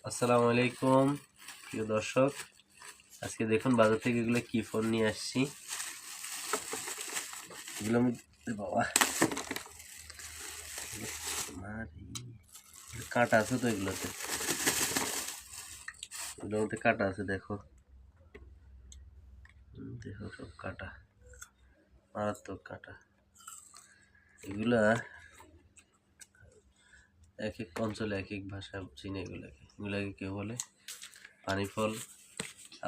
আসসালামু আলাইকুম প্রিয় দর্শক, আজকে দেখুন বাজার থেকে এগুলো কি ফোন নিয়ে আসছি। এগুলো বাবা কাটা আছে তো, এগুলোর মধ্যে কাটা আছে। দেখো দেখো সব কাটা, মারাত্মক কাটা। এগুলা এক এক অঞ্চলে এক এক ভাষা চিনে। এগুলাকে কেউ বলে পানি ফল।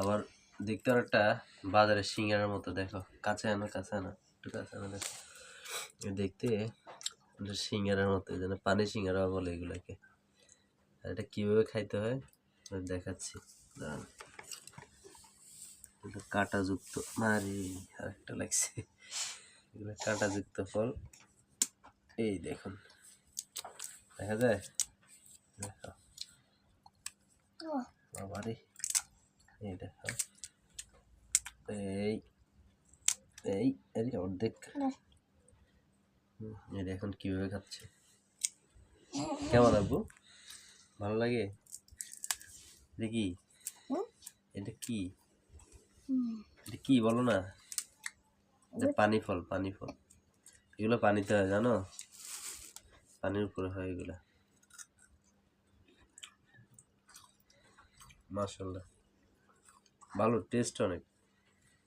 আবার দেখতে একটা বাজারে সিঙ্গারার মতো। দেখো কাছে আনো একটু কাছে আনো। দেখো দেখতে সিঙ্গারার মতো, যেন পানি সিঙ্গারা বলে এগুলাকে। আর এটা কিভাবে খাইতে হয় দেখাচ্ছি। কাটা যুক্ত মারি আর একটা লাগছে। এগুলো কাটা যুক্ত ফল। এই দেখুন, দেখা যায়? দেখো বাবারে, এই দেখো, এই এই এই অর্ধেক। এটা এখন কিভাবে খাচ্ছে, কেমন লাগবো? ভালো লাগে? দেখি এটা কি, এটা কি বলো না? এটা পানি ফল। এগুলো পানিতে হয়, জানো? পানির উপরে হয় এগুলা। মাশাআল্লাহ, ভালো টেস্ট।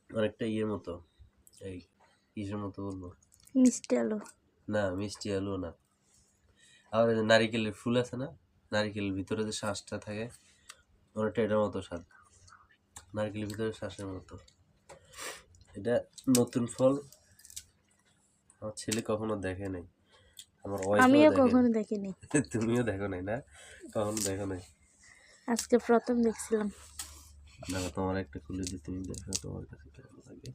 অনেকটা ইয়ের মতো, এই কিসের মতো বলবো, মিষ্টি আলু না, মিষ্টি আলু না। আর নারিকেলের ফুল আছে না, নারিকেলের ভিতরে যে শ্বাসটা থাকে, অনেকটা এটার মতো স্বাদ। নারকেলের ভিতরে শ্বাসের মতো। এটা নতুন ফল, আমার ছেলে কখনো দেখে নাই, আমার আমিও কখনো দেখিনি। তুমিও দেখো নাই না? কখনো দেখো নাই? আজকে প্রথম দেখছিলাম। দেখো, তোমার একটা খুলে দিয়ে তুমি দেখো তোমার কাছে কেমন লাগে।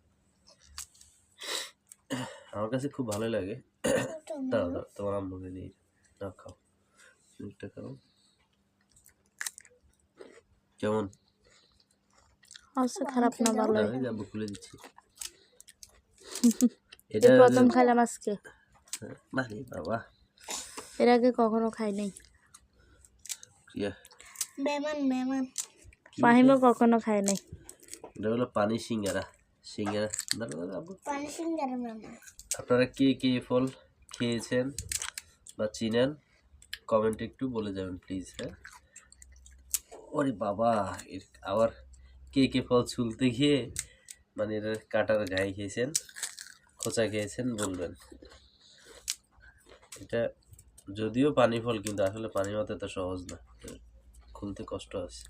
আমার কাছে খুব ভালো লাগে। দাও দাও, তোমার আম্মুকে দিয়ে দাও, খাও, একটা খাও। কেমন? অবশ্য খারাপ না, ভালো। যাবো, খুলে দিচ্ছি। এটা প্রথম খাইলাম আজকে। মানে বাবা, এর আগে কখনো খাই নাই। ফাহিমও কখনো খায় নাই। এটা হলো পানি সিঙ্গারা। আপনারা কে কে ফল খেয়েছেন বা চিনেন, কমেন্টে একটু বলে যাবেন প্লিজ। হ্যাঁ, ওরে বাবা, আবার কে কে ফল ছুলতে গিয়ে মানে এর কাটার গায়ে খেয়েছেন, খোঁচা খেয়েছেন বলবেন। এটা যদিও পানি ফল, কিন্তু আসলে পানির মতো এত সহজ না, খুলতে কষ্ট আছে।